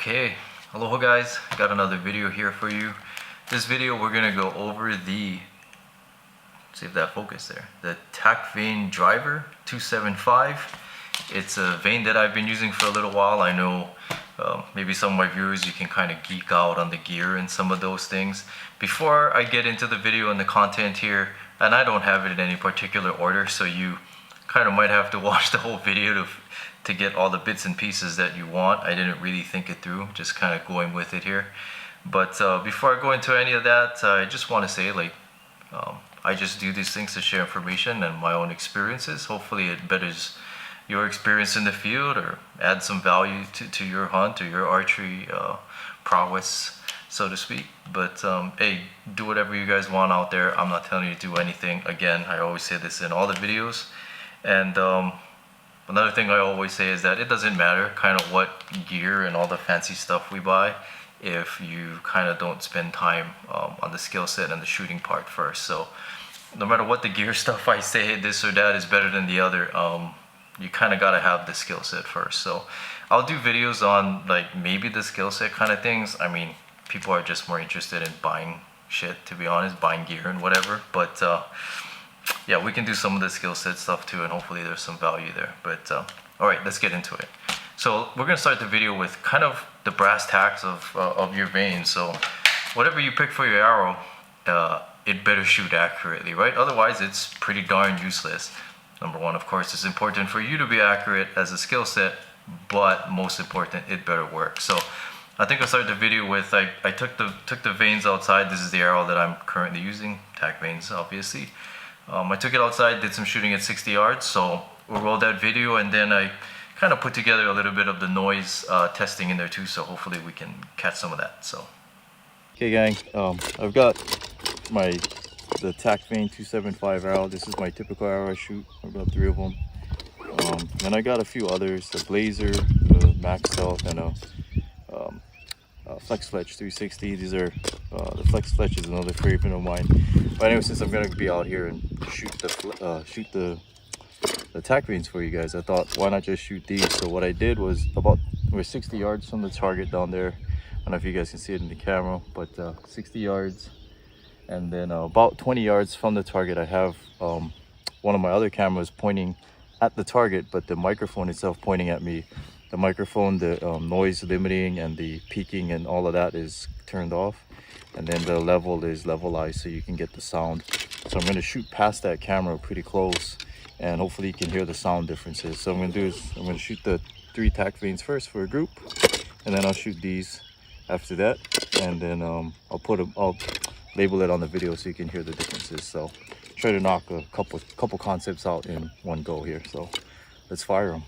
Okay, aloha guys, got another video here for you. This video we're gonna go over the, see if that focus there, the TAC vane driver 275. It's a vane that I've been using for a little while. I know maybe some of my viewers, you can kind of geek out on the gear and some of those things. Before I get into the video and the content here, and I don't have it in any particular order, so you kind of might have to watch the whole video to get all the bits and pieces that you want. I didn't really think it through, just kind of going with it here. But before I go into any of that, I just want to say, like, I just do these things to share information and my own experiences. Hopefully it betters your experience in the field or add some value to your hunt or your archery prowess, so to speak. But hey, do whatever you guys want out there. I'm not telling you to do anything. Again, I always say this in all the videos. And another thing I always say is that it doesn't matter kind of what gear and all the fancy stuff we buy if you kind of don't spend time on the skill set and the shooting part first. So no matter what the gear stuff I say, this or that is better than the other, you kind of got to have the skill set first. So I'll do videos on like maybe the skill set kind of things. I mean, people are just more interested in buying shit, to be honest, buying gear and whatever. But yeah, we can do some of the skill set stuff too, and hopefully there's some value there. But all right, let's get into it. So we're gonna start the video with kind of the brass tacks of your vanes. So whatever you pick for your arrow, it better shoot accurately, right? Otherwise, it's pretty darn useless. Number one, of course, it's important for you to be accurate as a skill set, but most important, it better work. So I think I'll start the video with, I took the vanes outside. This is the arrow that I'm currently using, TAC vanes, obviously. I took it outside, did some shooting at 60 yards, so we'll roll that video, and then I kind of put together a little bit of the noise testing in there too, so hopefully we can catch some of that. So, okay gang, I've got the TAC vane 275 arrow. This is my typical arrow I shoot. I've got 3 of them. Then I got a few others, the Blazer, the Max Stealth, and a Flex Fletch 360. These are the Flex Fletch is another favorite of mine. But anyway, since I'm gonna be out here and shoot the TAC vanes for you guys, I thought why not just shoot these. So what I did was we're 60 yards from the target down there. I don't know if you guys can see it in the camera, but 60 yards, and then about 20 yards from the target, I have one of my other cameras pointing at the target, but the microphone itself pointing at me. The microphone, the noise limiting and the peaking and all of that is turned off, and then the level is levelized so you can get the sound. So I'm going to shoot past that camera pretty close, and hopefully you can hear the sound differences. So I'm going to do is I'm going to shoot the 3 TAC vanes first for a group, and then I'll shoot these after that, and then I'll label it on the video so you can hear the differences. So try to knock a couple concepts out in one go here. So let's fire them.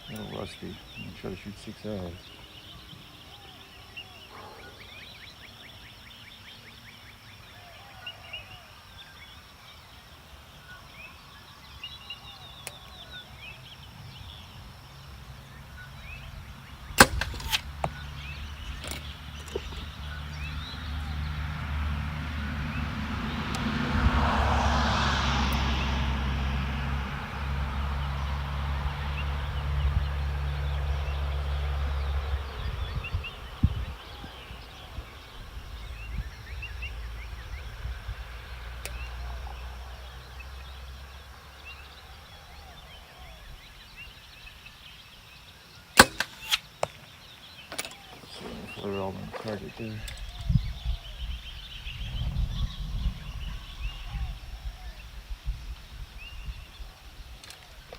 A little rusty. I'm gonna try to shoot 6 arrows. Flare all on the target there.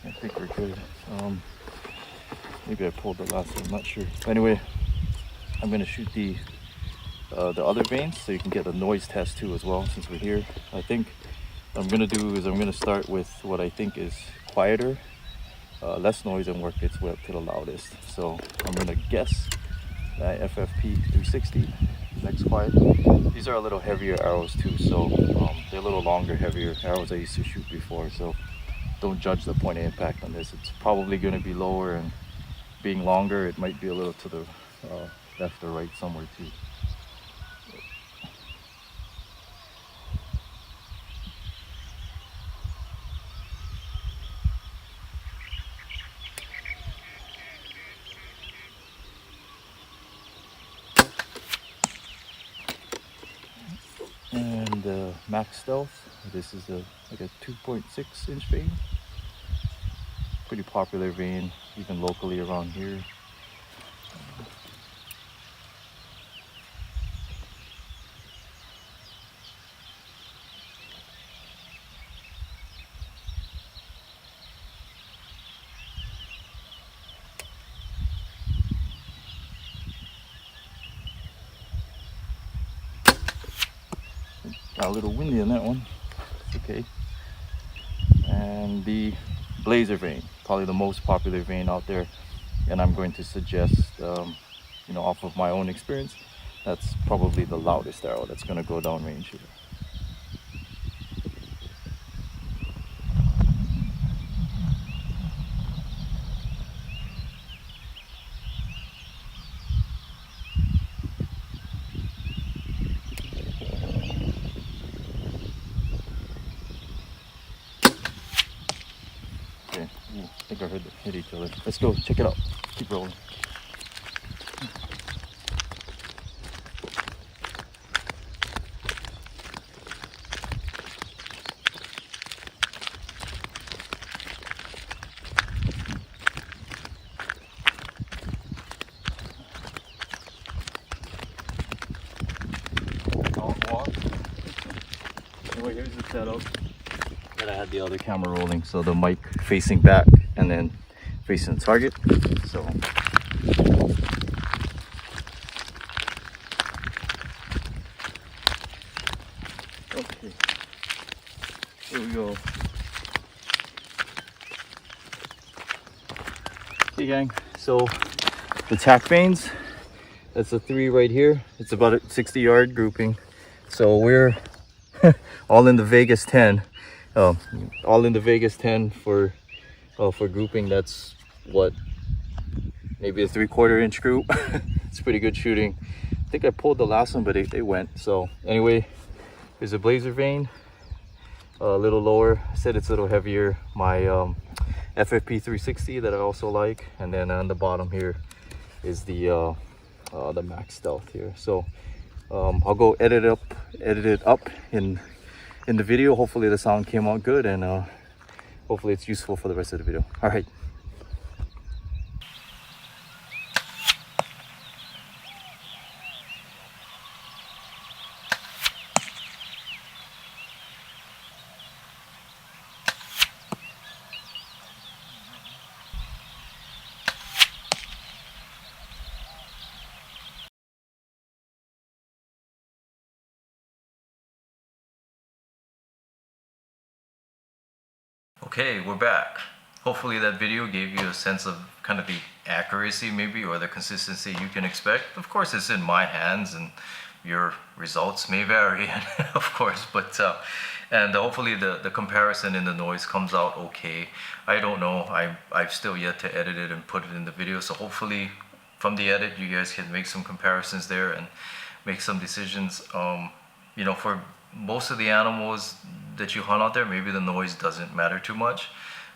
I think we're good. Maybe I pulled the last one, I'm not sure. Anyway, I'm gonna shoot the other vanes so you can get a noise test too as well since we're here. I think what I'm gonna do is I'm gonna start with what I think is quieter less noise and work its way up to the loudest. So I'm gonna guess that FFP 360 next quiet. These are a little heavier arrows too, so they're a little longer, heavier arrows I used to shoot before. So don't judge the point of impact on this. It's probably going to be lower, and being longer, it might be a little to the left or right somewhere too. And Max Stealth, this is like a 2.6 inch vane. Pretty popular vane, even locally around here. Got a little windy on that one. It's okay. And the Blazer vane, probably the most popular vane out there, and I'm going to suggest, you know, off of my own experience, that's probably the loudest arrow that's going to go downrange here. Okay, ooh, I think I heard them hit each other. Let's go check it out. Keep rolling. Anyway, here's the setup. And I had the other camera rolling, so the mic facing back and then facing the target. So okay, here we go. Okay, gang. So the TAC vanes, that's a 3 right here. It's about a 60-yard grouping. So we're all in the Vegas 10. All in the Vegas 10 for grouping. That's what, maybe a 3/4 inch group. It's pretty good shooting. I think I pulled the last one, but they went. So anyway, here's a Blazer vane, a little lower. I said it's a little heavier. My FFP 360 that I also like, and then on the bottom here is the Max Stealth here. So I'll go edit it up in the video. Hopefully the sound came out good, and hopefully it's useful for the rest of the video. All right. Okay, we're back. Hopefully that video gave you a sense of kind of the accuracy maybe, or the consistency you can expect. Of course, it's in my hands and your results may vary, of course, but and hopefully the comparison in the noise comes out okay. I don't know, I've still yet to edit it and put it in the video, so hopefully from the edit you guys can make some comparisons there and make some decisions. You know, for most of the animals that you hunt out there, maybe the noise doesn't matter too much,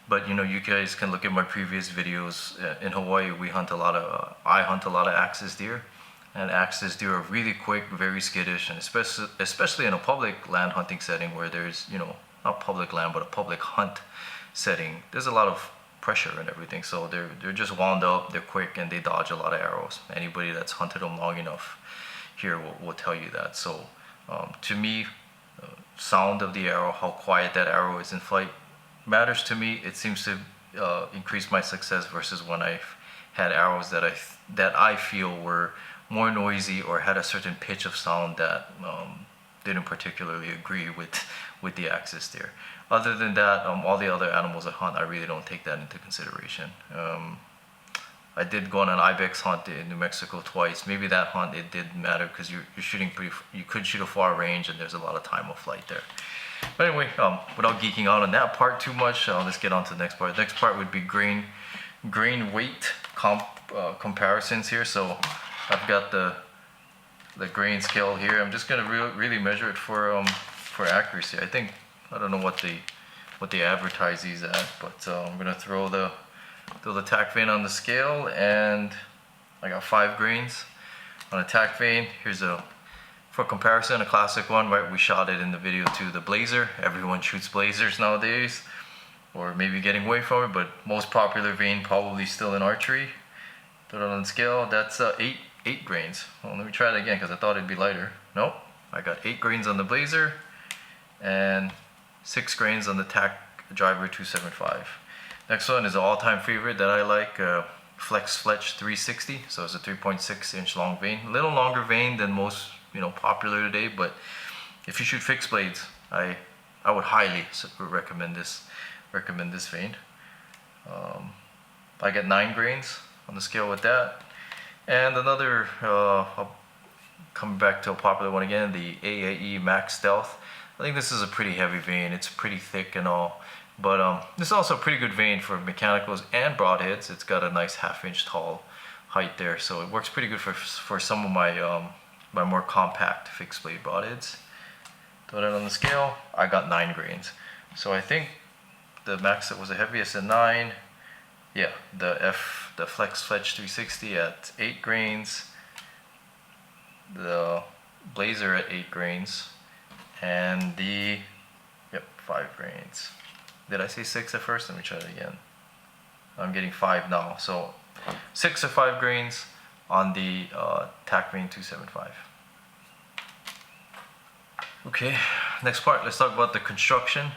but you know, you guys can look at my previous videos. In Hawaii, we hunt a lot of I hunt a lot of axis deer, and axis deer are really quick, very skittish, and especially in a public land hunting setting where there's, you know, not public land but a public hunt setting, there's a lot of pressure and everything, so they're just wound up, they're quick, and they dodge a lot of arrows. Anybody that's hunted them long enough here will tell you that. So to me, sound of the arrow, how quiet that arrow is in flight, matters to me. It seems to increase my success versus when I've had arrows that I feel were more noisy or had a certain pitch of sound that didn't particularly agree with the axis there. Other than that, all the other animals I hunt, I really don't take that into consideration. I did go on an ibex hunt in New Mexico twice. Maybe that hunt it did matter because you're shooting you could shoot a far range and there's a lot of time of flight there. But anyway, without geeking out on that part too much, let's get on to the next part. The next part would be grain weight comparisons here. So I've got the grain scale here. I'm just gonna really measure it for accuracy. I don't know what they advertise these at, but I'm gonna throw the TAC vane on the scale, and I got 5 grains on a TAC vane. Here's for comparison, a classic one, right? We shot it in the video too, the Blazer. Everyone shoots Blazers nowadays, or maybe getting away from it, but most popular vane probably still in archery. Put it on the scale, that's 8 grains. Well, let me try it again because I thought it'd be lighter. Nope, I got 8 grains on the Blazer and 6 grains on the TAC Driver 275. Next one is an all-time favorite that I like, Flex Fletch 360. So it's a 3.6 inch long vane, a little longer vane than most popular today. But if you shoot fixed blades, I would highly recommend this vane. I get 9 grains on the scale with that. And another, coming back to a popular one again, the AAE Max Stealth. I think this is a pretty heavy vane. It's pretty thick and all, but this is also a pretty good vane for mechanicals and broadheads. It's got a nice 1/2 inch tall height there, so it works pretty good for some of my more compact fixed blade broadheads. Throw that on the scale. I got 9 grains. So I think the max that was the heaviest at 9. Yeah, the Flex Fletch 360 at 8 grains. The Blazer at 8 grains. And the 5 grains. Did I say 6 at first? Let me try it again. I'm getting 5 now. So 6 or 5 grains on the TAC vane 275. Okay, next part, let's talk about the construction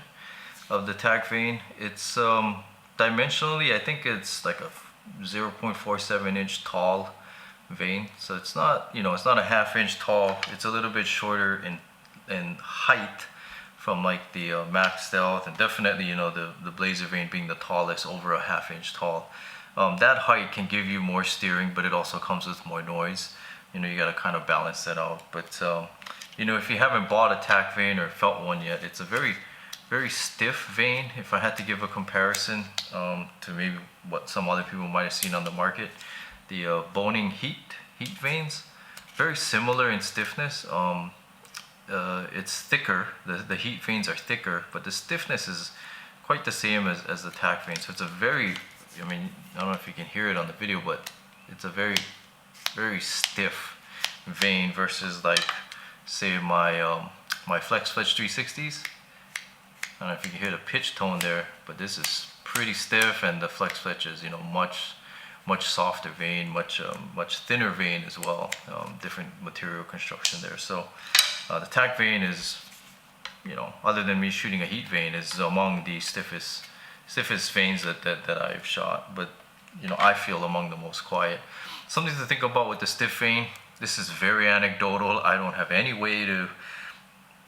of the TAC vane. It's dimensionally, I think it's like a 0.47 inch tall vane. So it's not, it's not a 1/2 inch tall. It's a little bit shorter in height from like the Max Stealth, and definitely the Blazer vane being the tallest, over a 1/2 inch tall. That height can give you more steering, but it also comes with more noise. You got to kind of balance that out. But if you haven't bought a TAC vane or felt one yet, it's a very stiff vane. If I had to give a comparison to maybe what some other people might have seen on the market, the Boning heat vanes, very similar in stiffness. It's thicker. The heat vanes are thicker, but the stiffness is quite the same as the TAC vane. So it's a very, I don't know if you can hear it on the video, but it's a very stiff vane versus, like, say my Flex Fletch 360s. I don't know if you can hear the pitch tone there, but this is pretty stiff, and the Flex Fletch is much softer vane, much thinner vane as well. Different material construction there. So the TAC vane is, other than me shooting a heat vane, is among the stiffest vanes that I've shot. But I feel among the most quiet. Something to think about with the stiff vane. This is very anecdotal. I don't have any way to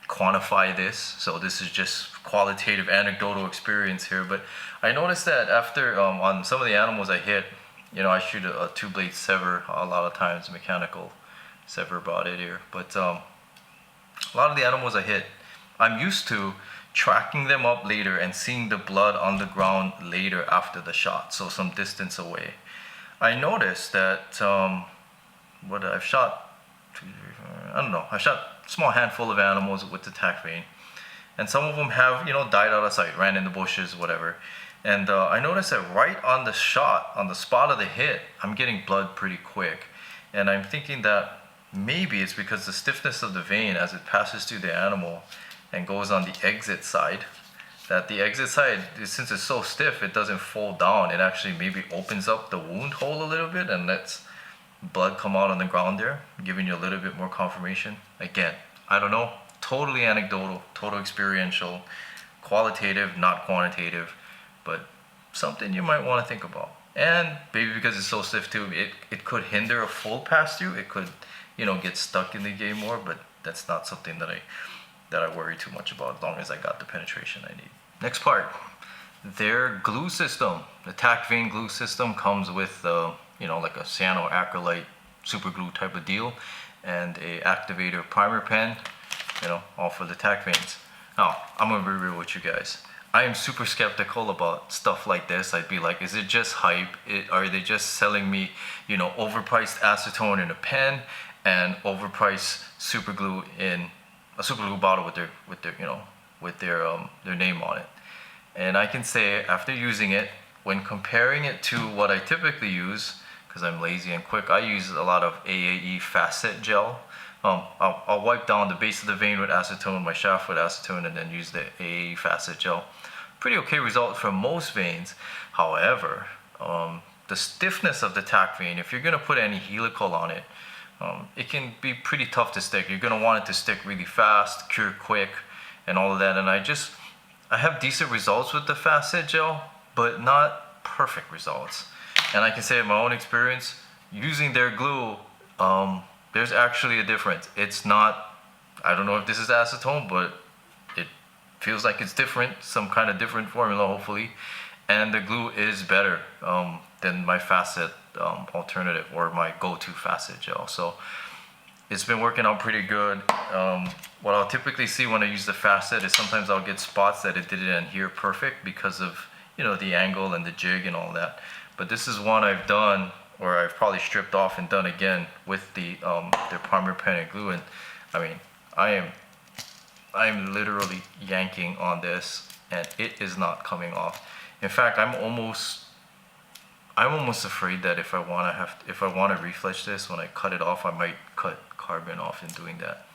quantify this, so this is just qualitative anecdotal experience here. But I noticed that after on some of the animals I hit, I shoot a 2-blade sever a lot of times, mechanical sever broadhead here, but a lot of the animals I hit, I'm used to tracking them up later and seeing the blood on the ground later after the shot, so some distance away. I noticed that I've shot, I shot a small handful of animals with the TAC vane, and some of them have died out of sight, ran in the bushes, whatever. And I noticed that right on the shot, on the spot of the hit, I'm getting blood pretty quick. And I'm thinking that maybe it's because the stiffness of the vane as it passes through the animal and goes on the exit side, that the exit side, since it's so stiff, it doesn't fold down. It actually maybe opens up the wound hole a little bit and lets blood come out on the ground there, giving you a little bit more confirmation. Again, I don't know, totally anecdotal, total experiential, qualitative, not quantitative, but something you might want to think about. And maybe because it's so stiff too, it could hinder a full pass through. It could, get stuck in the game more, but that's not something that that I worry too much about, as long as I got the penetration I need. Next part, their glue system. The TAC vein glue system comes with like a cyanoacrylate super glue type of deal, and a activator primer pen, all for the TAC veins. Now, I'm gonna be real with you guys. I am super skeptical about stuff like this. I'd be like, is it just hype? Are they just selling me, overpriced acetone in a pen and overpriced super glue in a super glue bottle with their name on it? And I can say, after using it, when comparing it to what I typically use, because I'm lazy and quick, I use a lot of AAE facet gel. I'll wipe down the base of the vein with acetone, my shaft with acetone, and then use the AAE facet gel. Pretty okay result for most veins. However, the stiffness of the TAC vein, if you're gonna put any helical on it, it can be pretty tough to stick. You're gonna want it to stick really fast, cure quick, and all of that. And I have decent results with the facet gel, but not perfect results. And I can say in my own experience, using their glue, there's actually a difference. It's not, I don't know if this is acetone, but it feels like it's different, some kind of different formula hopefully. And the glue is better than my facet alternative, or my go-to facet gel. So it's been working out pretty good. What I'll typically see when I use the facet is sometimes I'll get spots that it didn't adhere perfect because of the angle and the jig and all that. But this is one I've done, or I've probably stripped off and done again with their primer pen and glue. And I mean, I am literally yanking on this, and it is not coming off. In fact, I'm almost afraid that if I want to refletch this, when I cut it off, I might cut carbon off in doing that.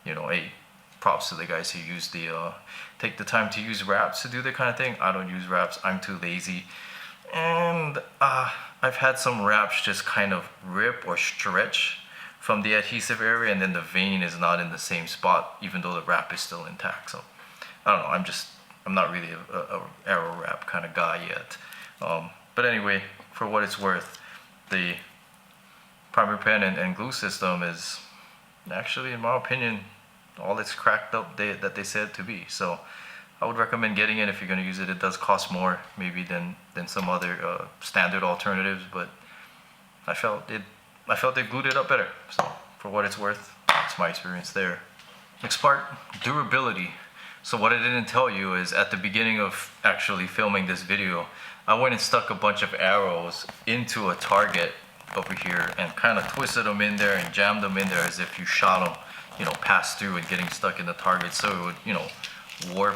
Hey, props to the guys who use take the time to use wraps to do that kind of thing. I don't use wraps. I'm too lazy. And I've had some wraps just kind of rip or stretch from the adhesive area, and then the vein is not in the same spot, even though the wrap is still intact. So I don't know. I'm not really a arrow wrap kind of guy yet. But anyway, for what it's worth, the primer pen and glue system is actually, in my opinion, all it's cracked up that they said to be. So I would recommend getting it if you're going to use it. It does cost more maybe than some other standard alternatives, but I felt they glued it up better. So for what it's worth, that's my experience there. Next part, durability. So what I didn't tell you is, at the beginning of actually filming this video, I went and stuck a bunch of arrows into a target over here and kind of twisted them in there and jammed them in there as if you shot them, pass through and getting stuck in the target, so it would,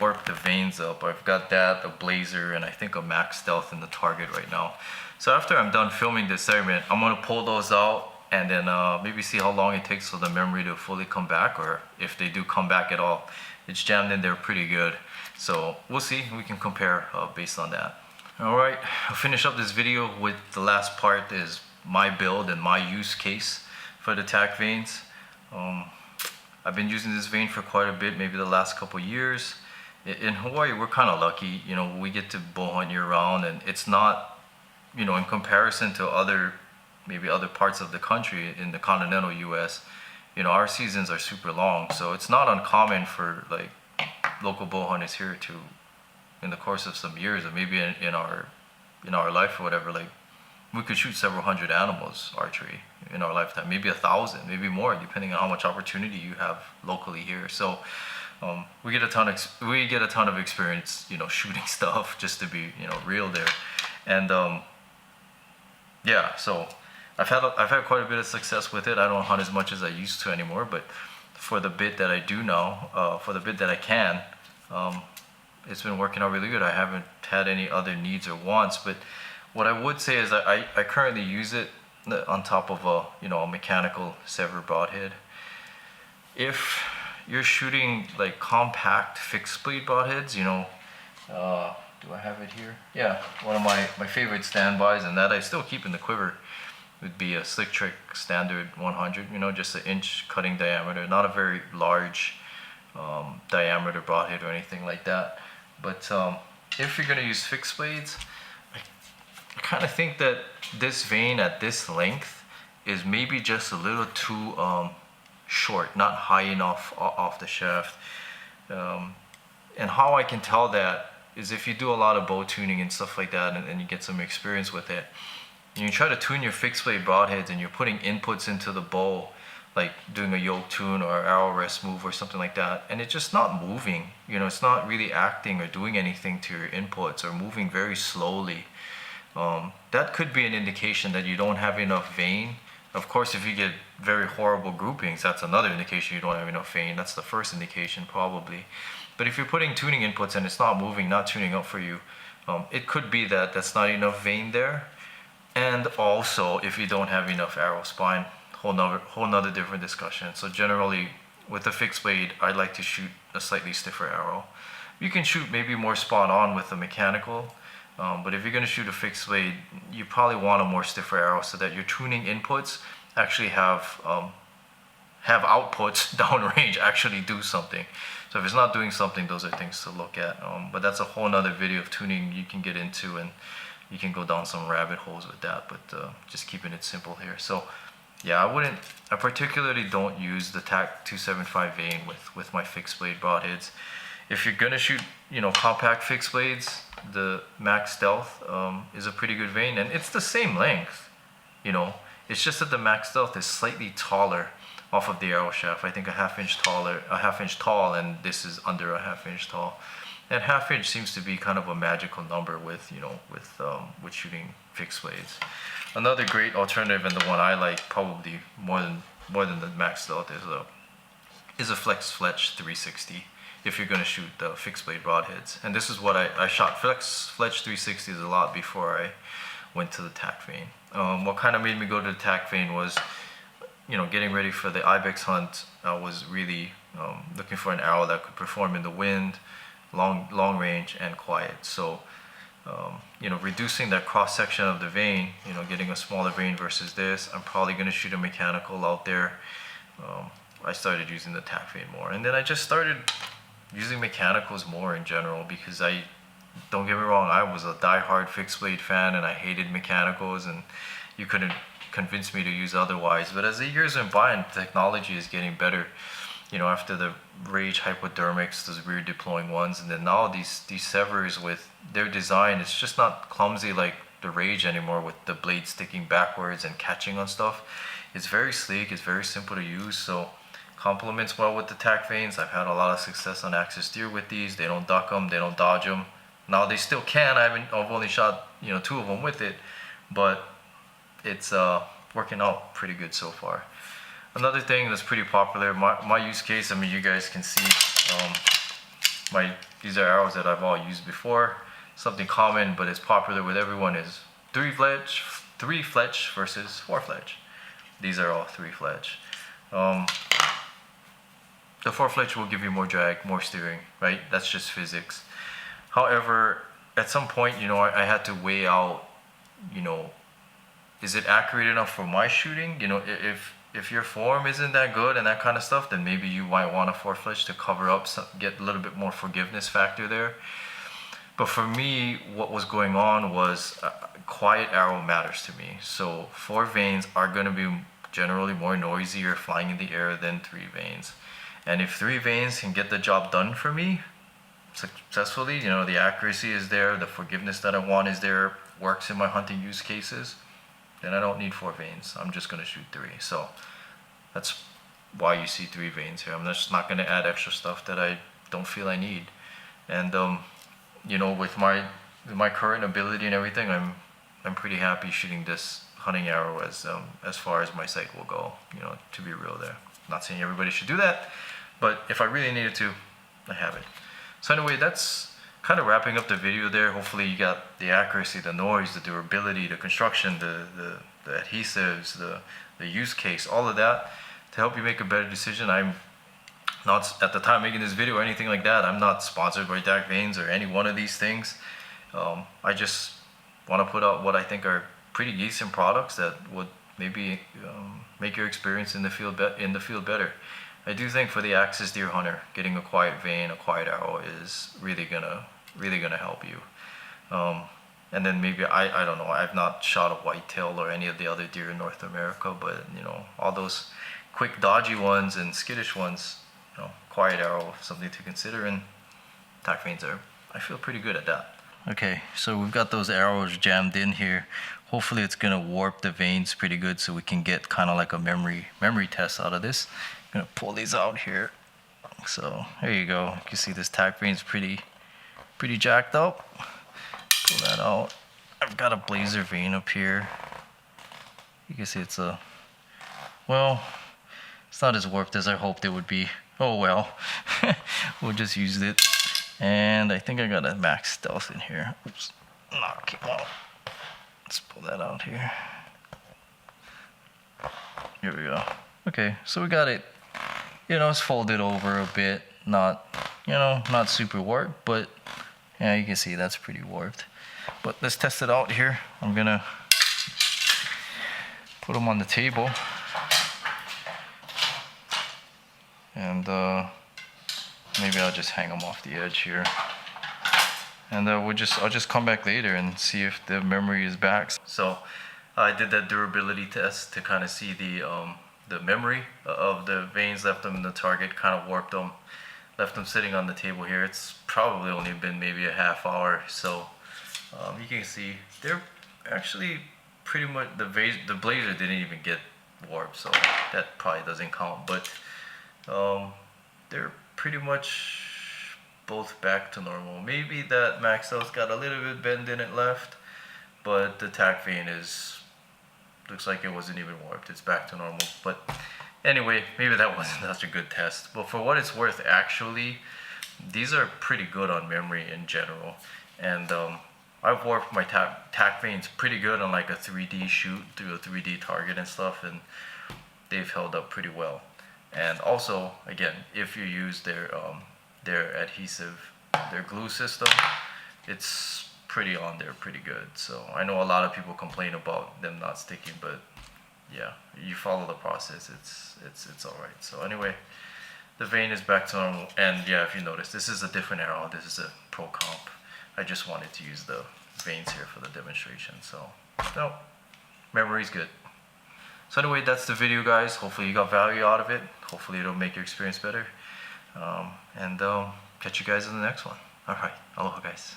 warp the veins up. I've got that, a blazer, and I think a max stealth in the target right now. So after I'm done filming this segment, I'm gonna pull those out and then maybe see how long it takes for the memory to fully come back, or if they do come back at all. It's jammed in there pretty good. So we'll see, we can compare based on that. All right, I'll finish up this video with the last part, is my build and my use case for the TAC veins. I've been using this vein for quite a bit, maybe the last couple years. In Hawaii, we're kind of lucky, we get to bow hunt year round, and it's not, in comparison to maybe other parts of the country in the continental US, our seasons are super long. So it's not uncommon for like local bow hunters here to, in the course of some years, or maybe in our life or whatever, like we could shoot several hundred animals archery in our lifetime, maybe 1,000, maybe more, depending on how much opportunity you have locally here. So we get a ton of experience, shooting stuff, just to be real there. And yeah, so I've had quite a bit of success with it. I don't hunt as much as I used to anymore, but for the bit that I do now, for the bit that I can, it's been working out really good. I haven't had any other needs or wants, but what I would say is I currently use it on top of a mechanical sever broadhead. If you're shooting like compact fixed blade broadheads, do I have it here? Yeah, one of my favorite standbys, and that I still keep in the quiver, would be a Slick Trick Standard 100, just an inch cutting diameter, not a very large diameter broadhead or anything like that. But if you're going to use fixed blades, I kind of think that this vein at this length is maybe just a little too short, not high enough off the shaft. And how I can tell that is if you do a lot of bow tuning and stuff like that, and you get some experience with it, and you try to tune your fixed blade broadheads and you're putting inputs into the bow, like doing a yoke tune or arrow rest move or something like that, and it's just not moving. You know, it's not really acting or doing anything to your inputs, or moving very slowly. That could be an indication that you don't have enough vein. Of course, if you get very horrible groupings, that's another indication you don't have enough vein. That's the first indication probably. But if you're putting tuning inputs and it's not moving, not tuning up for you, it could be that that's not enough vein there. And also, if you don't have enough arrow spine, whole nother different discussion. So generally, with a fixed blade, I like to shoot a slightly stiffer arrow. You can shoot maybe more spot on with a mechanical, but if you're going to shoot a fixed blade, you probably want a more stiffer arrow so that your tuning inputs actually have outputs downrange actually do something. So if it's not doing something, those are things to look at. But that's a whole nother video of tuning you can get into, and you can go down some rabbit holes with that, but just keeping it simple here. So yeah, I particularly don't use the TAC 275 vein with my fixed blade broadheads. If you're gonna shoot, you know, compact fixed blades, the Max Stealth is a pretty good vein, and it's the same length, you know. It's just that the Max Stealth is slightly taller off of the arrow shaft. I think a half inch tall, and this is under a half inch tall. And half inch seems to be kind of a magical number with, you know, with shooting fixed blades. Another great alternative, and the one I like probably more than the Max Stealth, is a Flex Fletch 360. If you're going to shoot the fixed blade broadheads, and this is what I shot Flex Fletch 360s a lot before I went to the TAC vein. What kind of made me go to the TAC vein was, you know, getting ready for the ibex hunt. I was really looking for an arrow that could perform in the wind, long range, and quiet. So you know, reducing that cross section of the vein, you know, getting a smaller vein versus this, I'm probably going to shoot a mechanical out there. I started using the TAC vein more, and then I just started using mechanicals more in general, because don't get me wrong, I was a die-hard fixed blade fan and I hated mechanicals, and you couldn't convince me to use otherwise. But as the years went by and technology is getting better, you know, after the Rage hypodermics, those rear deploying ones, and then now these severs with their design, it's just not clumsy like the Rage anymore with the blade sticking backwards and catching on stuff. It's very sleek, it's very simple to use, so complements well with the TAC veins. I've had a lot of success on axis deer with these. They don't duck them, they don't dodge them. Now they still can. I've only shot, you know, 2 of them with it, but it's working out pretty good so far. Another thing that's pretty popular, my use case, I mean, you guys can see these are arrows that I've all used before. Something common, but it's popular with everyone, is 3 fletch versus 4 fletch. These are all 3 fletch. The 4 fletch will give you more drag, more steering, right? That's just physics. However, at some point, you know, I had to weigh out, you know, is it accurate enough for my shooting? You know, if your form isn't that good and that kind of stuff, then maybe you might want a 4 fletch to cover up, get a little bit more forgiveness factor there. But for me, what was going on was quiet arrow matters to me. So 4 vanes are going to be generally more noisier flying in the air than 3 vanes. And if 3 vanes can get the job done for me successfully, you know, the accuracy is there, the forgiveness that I want is there, works in my hunting use cases, then I don't need 4 vanes. I'm just going to shoot 3. So that's why you see 3 vanes here. I'm just not going to add extra stuff that I don't feel I need. And you know, with my current ability and everything, I'm pretty happy shooting this hunting arrow as far as my sight will go, you know, to be real there. Not saying everybody should do that, but if I really needed to, I have it. So anyway, that's kind of wrapping up the video there. Hopefully you got the accuracy, the noise, the durability, the construction, the adhesives, the use case, all of that to help you make a better decision. I'm not, at the time making this video or anything like that, I'm not sponsored by TAC Vanes or any one of these things. I just want to put out what I think are pretty decent products that would maybe make your experience in the field better. I do think for the axis deer hunter, getting a quiet vane, a quiet arrow is really gonna help you. And then maybe I don't know, I've not shot a whitetail or any of the other deer in North America, but you know, all those quick dodgy ones and skittish ones, you know, quiet arrow, something to consider, and TAC vanes are, I feel pretty good at that. Okay, so we've got those arrows jammed in here. Hopefully it's gonna warp the vanes pretty good so we can get kind of like a memory test out of this. I'm gonna pull these out here. So there you go. You can see this TAC vane's pretty jacked up. Pull that out. I've got a blazer vane up here. You can see it's well, it's not as warped as I hoped it would be. Oh well. We'll just use it. And I think I got a max stealth in here. Oops. Knock it out. Let's pull that out here. Here we go. Okay, so we got it. You know, it's folded over a bit. Not, you know, not super warped, but yeah, you can see that's pretty warped. But let's test it out here. I'm gonna put them on the table. And maybe I'll just hang them off the edge here. And I'll just come back later and see if the memory is back. So I did that durability test to kind of see the memory of the vanes, left them in the target, kind of warped them, left them sitting on the table here. It's probably only been maybe a half hour. So you can see they're actually pretty much, the blazer didn't even get warped, so that probably doesn't count. But they're pretty much both back to normal. Maybe that max out's got a little bit bend in it left, but the TAC vane looks like it wasn't even warped. It's back to normal. But anyway, maybe that wasn't such a good test. But for what it's worth, actually, these are pretty good on memory in general. And I've warped my TAC vanes pretty good on like a 3D shoot through a 3D target and stuff, and they've held up pretty well. And also, again, if you use their adhesive, their glue system, it's pretty on there, pretty good. So I know a lot of people complain about them not sticking, but yeah, you follow the process, it's all right. So anyway, the vane is back to normal. And yeah, if you notice, this is a different arrow. This is a pro comp. I just wanted to use the vanes here for the demonstration. So no, memory's good. So anyway, that's the video, guys. Hopefully you got value out of it. Hopefully it'll make your experience better. And catch you guys in the next one. All right, aloha, guys.